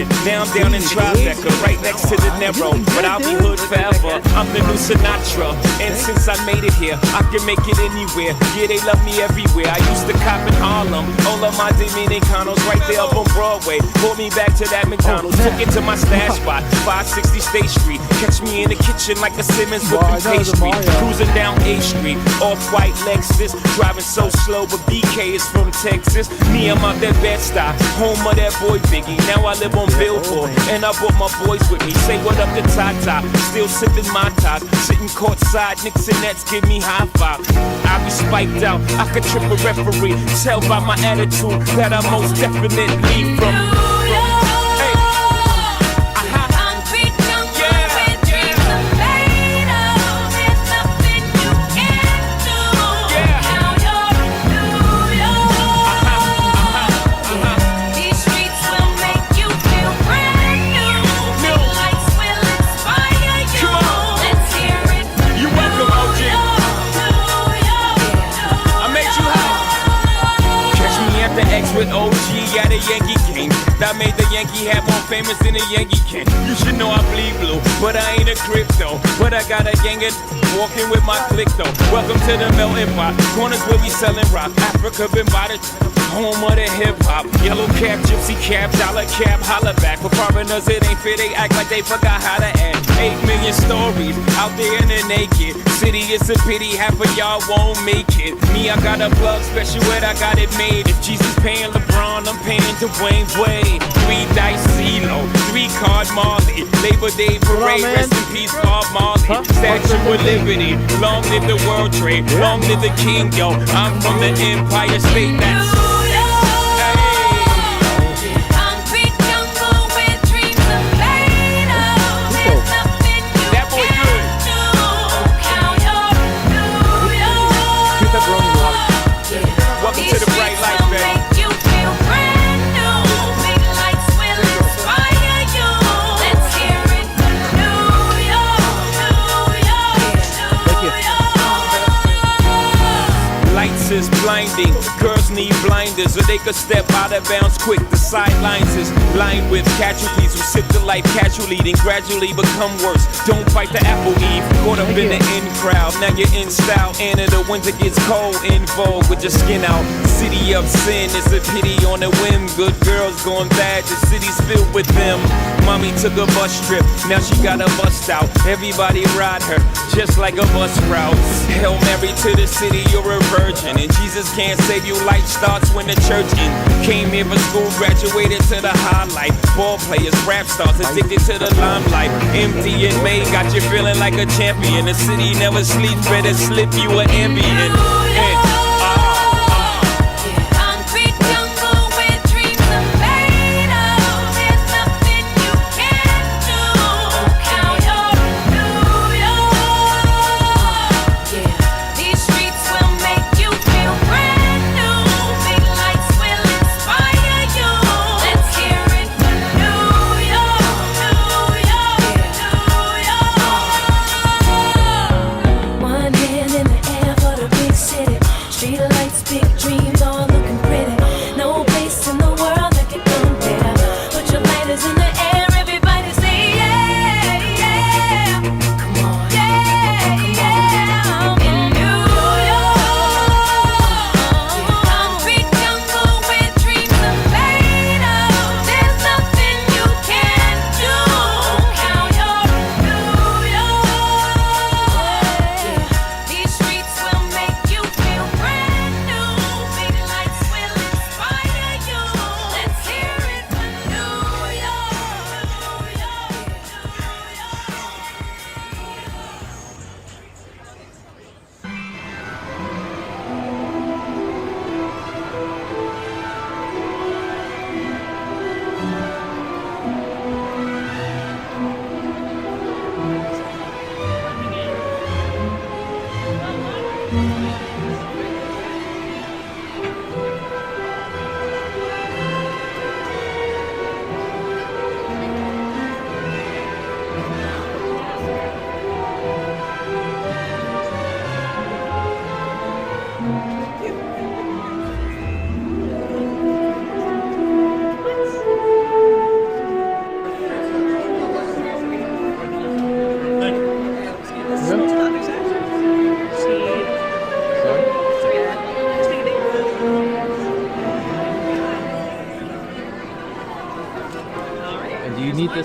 Brooklyn. Now I'm down in Tribeca, right next to the Narrow. But I'll be hood forever, I'm the new Sinatra. And since I made it here, I can make it anywhere. Yeah, they love me everywhere. I used to cop in Harlem. All of my Dominicanos right there up on Broadway. Pulled me back to that McDonald's, took it to my stash spot, 560 State Street. Catch me in the kitchen like a Simmons whipping pastry. Cruising down A Street, off-white Lexus. Driving so slow, but BK is from Texas. Me, I'm out that Bed-Stuy, home of that boy Biggie. Now I live on Billboard, and I brought my boys with me. Say what up to Tata, still sipping my top. Sitting courtside, Knicks and Nets give me high five. I be spiked out, I could trip a referee. Tell by my attitude that I most definitely from. With OG at a Yankee game. That made the Yankee hat more famous than a Yankee can. You should know I bleed blue, but I ain't a crypto. But I got a gang of walking with my click though. Welcome to the melting pot. Corners where we selling rock. Africa been by the home of the hip hop. Yellow cap, gypsy cap, dollar cap, holla back. For foreigners it ain't fair, they act like they forgot how to act. 8 million stories out there in the naked city. It's a pity half of y'all won't make it. Me, I got a plug special where I got it made. If Jesus paying LeBron, I'm paying Dwayne Wade. 3 dice CeeLo, 3 card Marley. Labor Day parade, rest in peace Bob Marley. Statue of Liberty, long live the World Trade, long live the King, yo. I'm from the Empire State, that's is blinding. Girls need blinders so they could step out of bounds quick. The sidelines is lined with casualties who sip the life casually, then gradually become worse. Don't fight the apple eve. Caught up in the in crowd, now you're in style. And in the winter gets cold, in vogue with your skin out. City of sin, it's a pity on a whim. Good girls going bad, the city's filled with them. Mommy took a bus trip, now she got a bust out. Everybody ride her, just like a bus route. Hail Mary to the city, you're a virgin. And Jesus can't save you, life starts when the church in. Came here for school, graduated to the highlight. Ball players, rap stars, addicted to the limelight. Empty and May got you feeling like a champion. The city never sleeps, better slip you an ambient. One hand in the air for the big city.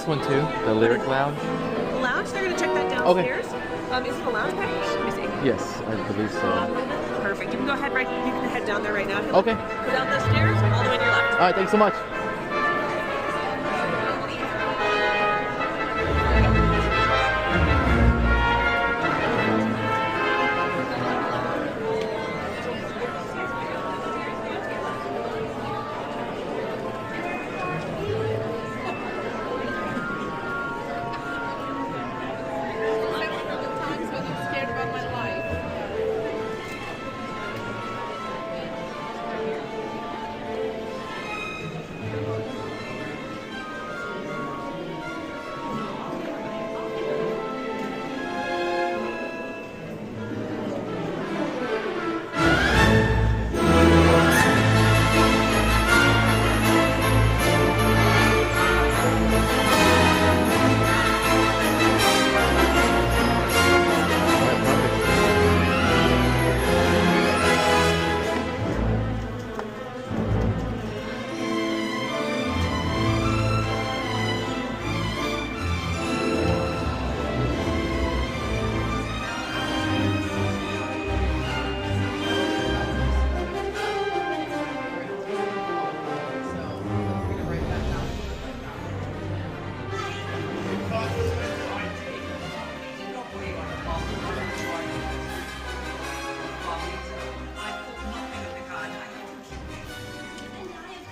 this one too, the lyric lounge. The lounge, they're going to check that downstairs. Is it a lounge package? Let me see. Yes, I believe so. Perfect. You can go ahead you can head down there right now. Okay. Go down the stairs, all the way to your left. All right, thanks so much.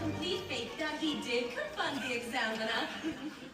Complete faith that he did confront the examiner.